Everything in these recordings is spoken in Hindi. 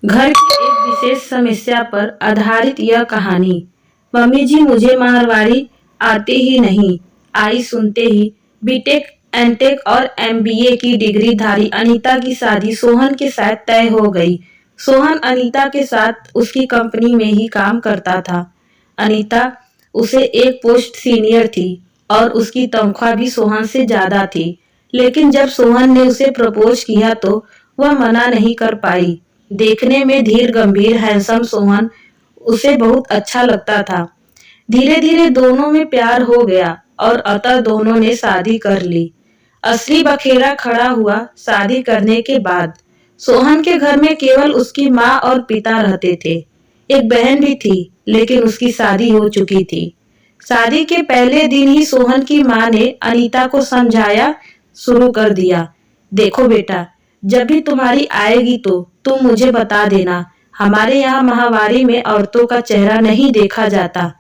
घर की एक विशेष समस्या पर आधारित यह कहानी। मम्मी जी, मुझे मारवाड़ी आते ही नहीं। आई सुनते ही बीटेक, एमटेक और एमबीए की डिग्री धारी अनीता की शादी सोहन के साथ तय हो गई। सोहन अनीता के साथ उसकी कंपनी में ही काम करता था। अनीता उसे एक पोस्ट सीनियर थी और उसकी तनख्वाह भी सोहन से ज्यादा थी। लेकिन जब सोहन ने उसे प्रपोज किया तो वह मना नहीं कर पाई। देखने में धीर गंभीर हैंडसम सोहन उसे बहुत अच्छा लगता था। धीरे धीरे दोनों में प्यार हो गया और अतः दोनों ने शादी कर ली। असली बखेरा खड़ा हुआ शादी करने के बाद। सोहन के घर में केवल उसकी माँ और पिता रहते थे। एक बहन भी थी, लेकिन उसकी शादी हो चुकी थी। शादी के पहले दिन ही सोहन की माँ ने अनीता को समझाया शुरू कर दिया। देखो बेटा, जब भी तुम्हारी आएगी तो तुम मुझे बता देना। हमारे यहाँ माहवारी में औरतों का चेहरा नहीं देखा जाता।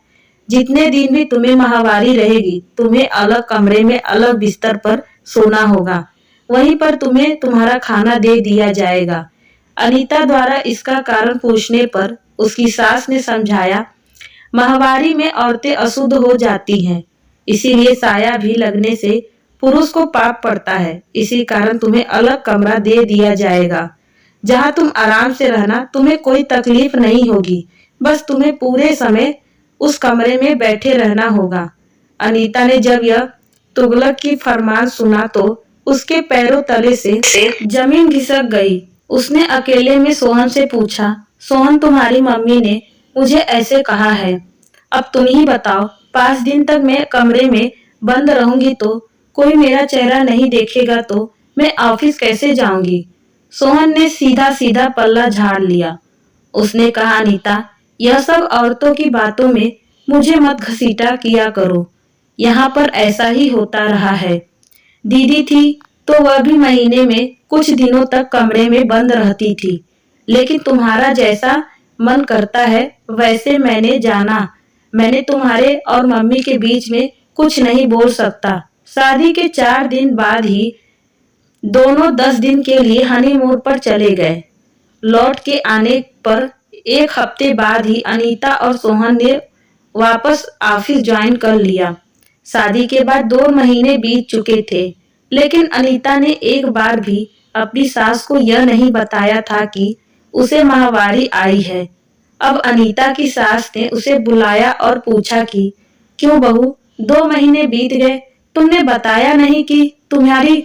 जितने दिन भी तुम्हें माहवारी रहेगी, तुम्हें अलग कमरे में अलग बिस्तर पर सोना होगा। वहीं पर तुम्हें तुम्हारा खाना दे दिया जाएगा। अनीता द्वारा इसका कारण पूछने पर उसकी सास ने समझाया, माहवारी में औरतें अशुद्ध हो जाती हैं, इसीलिए साया भी लगने से पुरुष को पाप पड़ता है। इसी कारण तुम्हें अलग कमरा दे दिया जाएगा, जहां तुम आराम से रहना। तुम्हें कोई तकलीफ नहीं होगी, बस तुम्हें पूरे समय उस कमरे में बैठे रहना होगा। अनीता ने जब यह तुगलक की फरमान सुना तो उसके पैरों तले से जमीन खिसक गई। उसने अकेले में सोहन से पूछा, सोहन, तुम्हारी मम्मी ने मुझे ऐसे कहा है, अब तुम ही बताओ, 5 दिन तक मैं कमरे में बंद रहूंगी तो कोई मेरा चेहरा नहीं देखेगा तो मैं ऑफिस कैसे जाऊंगी? सोहन ने सीधा सीधा पल्ला झाड़ लिया। उसने कहा, अनीता, यह सब औरतों की बातों में मुझे मत घसीटा किया करो। यहाँ पर ऐसा ही होता रहा है। दीदी थी तो वह भी महीने में कुछ दिनों तक कमरे में बंद रहती थी, लेकिन तुम्हारा जैसा मन करता है वैसे मैंने जाना। मैंने तुम्हारे और मम्मी के बीच में कुछ नहीं बोल सकता। शादी के 4 दिन बाद ही दोनों 10 दिन के लिए हनीमून पर चले गए। लौट के आने पर 1 हफ्ते बाद ही अनीता और सोहन ने वापस ऑफिस ज्वाइन कर लिया। शादी के बाद 2 महीने बीत चुके थे, लेकिन अनीता ने एक बार भी अपनी सास को यह नहीं बताया था कि उसे माहवारी आई है। अब अनीता की सास ने उसे बुलाया और पूछा कि क्यों बहू, 2 महीने बीत गए, तुमने बताया नहीं कि तुम्हारी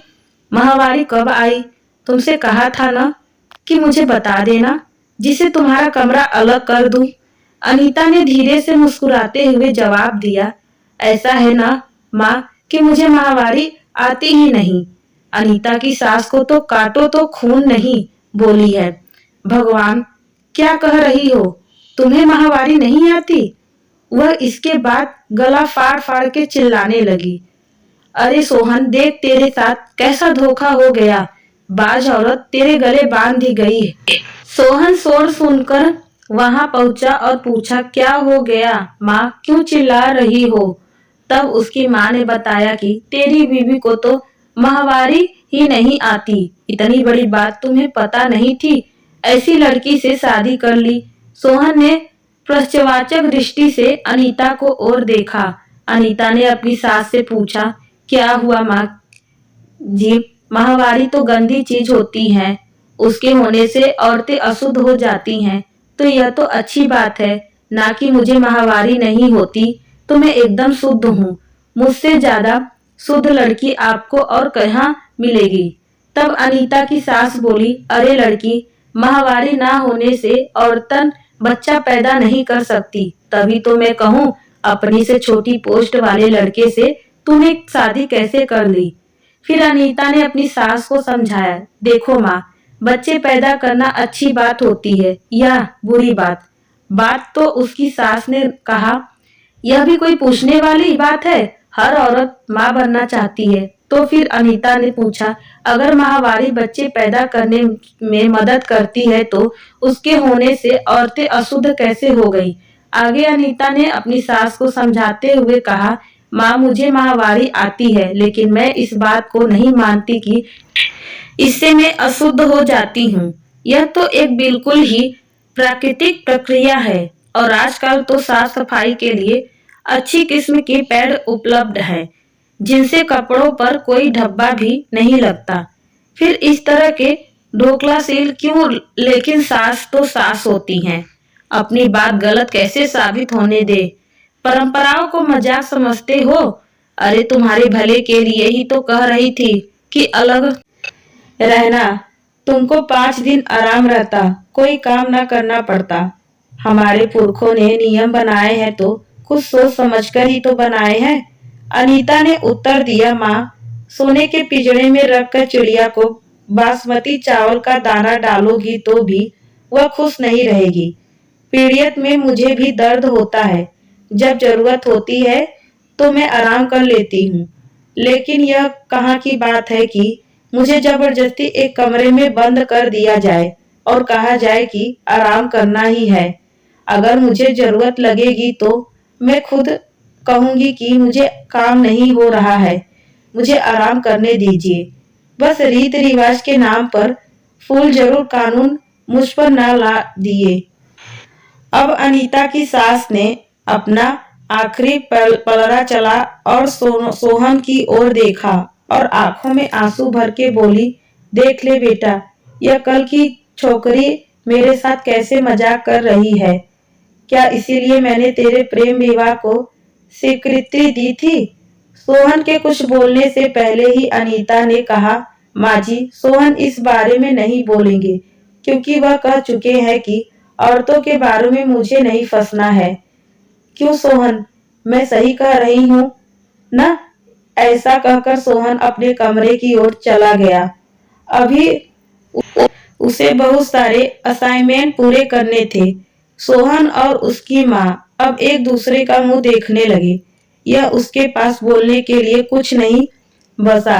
माहवारी कब आई? तुमसे कहा था ना कि मुझे बता देना, जिसे तुम्हारा कमरा अलग कर दूं। अनीता ने धीरे से मुस्कुराते हुए जवाब दिया, ऐसा है ना माँ कि मुझे माहवारी आती ही नहीं। अनीता की सास को तो काटो तो खून नहीं बोली है। भगवान, क्या कह रही हो? तुम्हें माहवारी नहीं आती? वह इसके बाद गला फाड़ फाड़ के चिल्लाने लगी। अरे सोहन, देख तेरे साथ कैसा धोखा हो गया। बाज औरत तेरे गले बांध दी गई है। सोहन शोर सुनकर वहां पहुंचा और पूछा, क्या हो गया माँ, क्यों चिल्ला रही हो? तब उसकी माँ ने बताया कि तेरी बीवी को तो माहवारी ही नहीं आती। इतनी बड़ी बात तुम्हें पता नहीं थी? ऐसी लड़की से शादी कर ली। सोहन ने प्रश्नवाचक दृष्टि से अनीता को और देखा। अनीता ने अपनी सास से पूछा, क्या हुआ माँ जी? माहवारी तो गंदी चीज होती है, उसके होने से औरतें अशुद्ध हो जाती हैं। तो यह तो अच्छी बात है ना कि मुझे माहवारी नहीं होती, तो मैं एकदम शुद्ध हूँ। मुझसे ज्यादा शुद्ध लड़की आपको और कहाँ मिलेगी? तब अनीता की सास बोली, अरे लड़की, माहवारी ना होने से औरतन बच्चा पैदा नहीं कर सकती, तभी तो मैं कहूँ अपनी से छोटी पोस्ट वाले लड़के से तूने शादी कैसे कर ली? फिर अनीता ने अपनी सास को समझाया, देखो माँ, बच्चे पैदा करना अच्छी बात होती है या बुरी बात? बात तो उसकी सास ने कहा, यह भी कोई पूछने वाली बात है? हर औरत माँ बनना चाहती है। तो फिर अनीता ने पूछा, अगर माहवारी बच्चे पैदा करने में मदद करती है तो उसके होने से औरतें अशुद्ध कैसे हो गई? आगे अनीता ने अपनी सास को समझाते हुए कहा, माँ, मुझे माहवारी आती है, लेकिन मैं इस बात को नहीं मानती कि इससे मैं अशुद्ध हो जाती हूँ। यह तो एक बिल्कुल ही प्राकृतिक प्रक्रिया है और आजकल तो साफ सफाई के लिए अच्छी किस्म के पैड उपलब्ध है जिनसे कपड़ों पर कोई धब्बा भी नहीं लगता। फिर इस तरह के ढोकला सील क्यों? लेकिन सास तो सास होती हैं, अपनी बात गलत कैसे साबित होने दे। परंपराओं को मजाक समझते हो? अरे तुम्हारे भले के लिए ही तो कह रही थी कि अलग रहना, तुमको 5 दिन आराम रहता, कोई काम ना करना पड़ता। हमारे पुरखों ने नियम बनाए हैं तो कुछ सोच समझकर ही तो बनाए हैं। अनीता ने उत्तर दिया। माँ, सोने के पिंजरे में रखकर चिड़िया को बासमती चावल का दाना डालोगी तो भी वह खुश नहीं रहेगी। पीड़ियत में मुझे भी दर्द होता है, जब जरूरत होती है तो मैं आराम कर लेती हूँ, लेकिन यह कहाँ की बात है कि मुझे जबरदस्ती एक कमरे में बंद कर दिया जाए और कहा जाए कि आराम करना ही है। अगर मुझे जरूरत लगेगी तो मैं खुद कहूंगी कि मुझे काम नहीं हो रहा है, मुझे आराम करने दीजिए। बस रीत रिवाज के नाम पर फूल जरूर कानून मुझ पर ना ला दिए। अब अनीता की सास ने अपना आखिरी पलड़ा चला और सोहन की ओर देखा और आंखों में आंसू भर के बोली, देख ले बेटा, यह कल की छोकरी मेरे साथ कैसे मजाक कर रही है। क्या इसीलिए मैंने तेरे प्रेम विवाह को स्वीकृति दी थी? सोहन के कुछ बोलने से पहले ही अनीता ने कहा, माँ जी, सोहन इस बारे में नहीं बोलेंगे क्योंकि वह कह चुके हैं कि औरतों के बारे में मुझे नहीं फंसना है। क्यों सोहन, मैं सही कह रही हूँ ना? ऐसा कहकर सोहन अपने कमरे की ओर चला गया। अभी उसे बहुत सारे असाइनमेंट पूरे करने थे। सोहन और उसकी माँ अब एक दूसरे का मुंह देखने लगे। यह उसके पास बोलने के लिए कुछ नहीं बचा।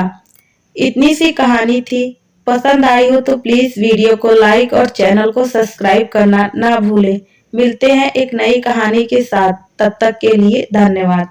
इतनी सी कहानी थी। पसंद आई हो तो प्लीज वीडियो को लाइक और चैनल को सब्सक्राइब करना ना भूलें। मिलते हैं एक नई कहानी के साथ, तब तक के लिए धन्यवाद।